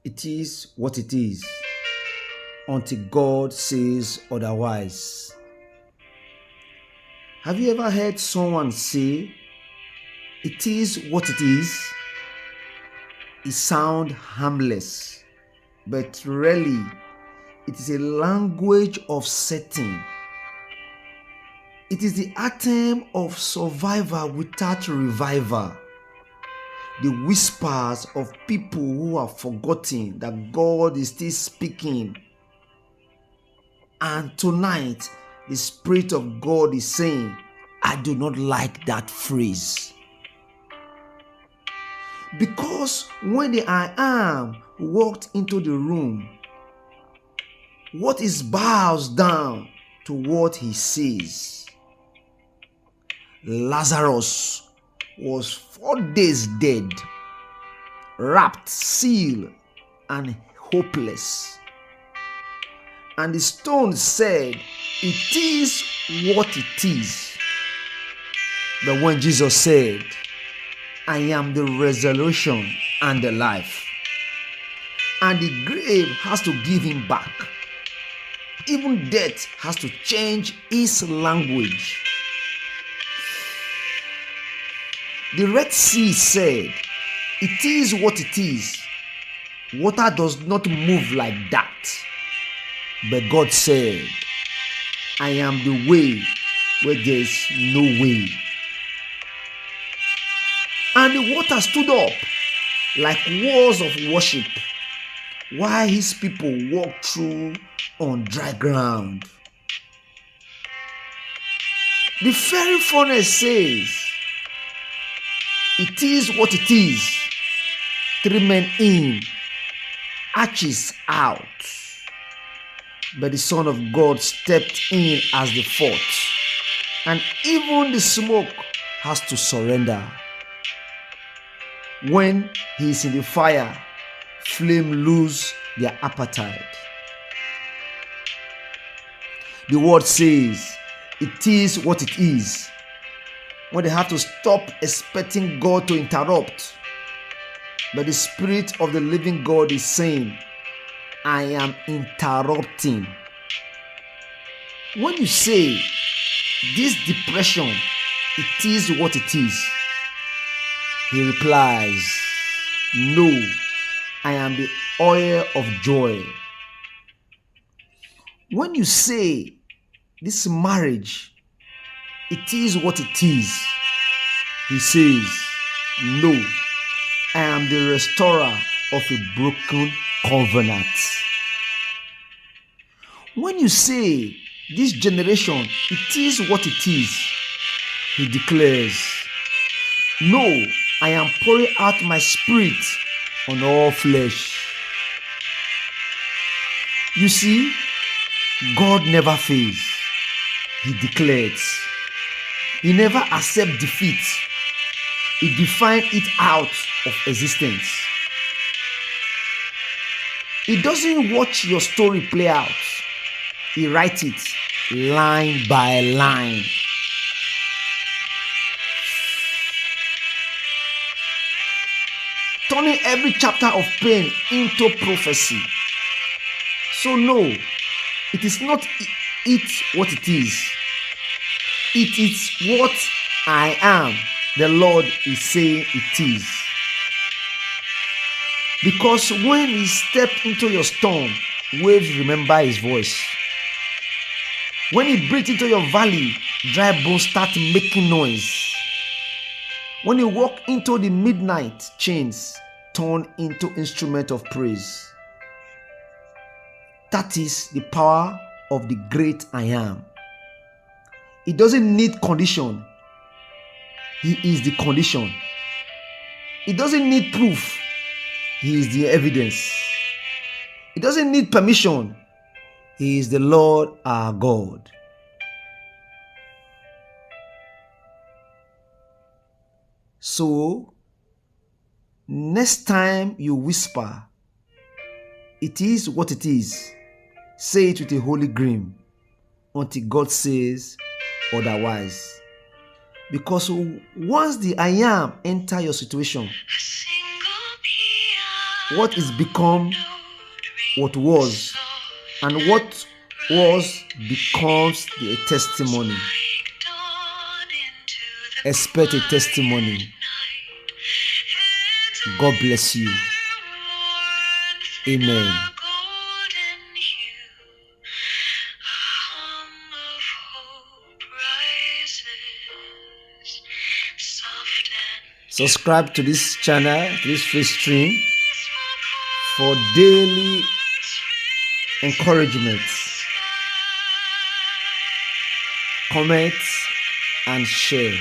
It is what it is until God says otherwise. Have you ever heard someone say, it is what it is? It sounds harmless, but really, it is a language of setting. It is the anthem of survival without revival. The whispers of people who have forgotten that God is still speaking. And tonight, the Spirit of God is saying, I do not like that phrase. Because when the I am walked into the room, what is bows down to what he says. Lazarus was 4 days dead, wrapped, sealed, and hopeless. And the stone said, it is what it is. But when Jesus said, I am the resurrection and the life, and the grave has to give him back, even death has to change its language. The Red Sea said, it is what it is. Water does not move like that. But God said, I am the way where there is no way. And the water stood up like walls of worship while his people walked through on dry ground. The fiery furnace says, it is what it is. 3 men in, ashes out. But the Son of God stepped in as the fourth. And even the smoke has to surrender. When he is in the fire, flame lose their appetite. The word says, it is what it is. When they have to stop expecting God to interrupt. But the Spirit of the living God is saying, I am interrupting. When you say, this depression, it is what it is, he replies, no, I am the oil of joy. When you say, this marriage, it is what it is, he says, no, I am the restorer of a broken covenant. When you say, this generation, it is what it is, he declares, no, I am pouring out my spirit on all flesh. You see, God never fails. He declares. He never accepts defeat. He defines it out of existence. He doesn't watch your story play out. He writes it line by line. Turning every chapter of pain into prophecy. So no, it is not it what it is. It is what I am, the Lord is saying it is. Because when he stepped into your storm, waves remember his voice. When he breathed into your valley, dry bones start making noise. When you walk into the midnight, chains turn into instrument of praise. That is the power of the great I am. He doesn't need condition. He is the condition. He doesn't need proof. He is the evidence. He doesn't need permission. He is the Lord our God. So, next time you whisper, it is what it is, say it with a holy grim until God says otherwise. Because once the I am enter your situation, what is become what was, and what was becomes the testimony. Expect a testimony. God bless you. Amen. Subscribe to this channel, to this free stream, for daily encouragement. Comment and share.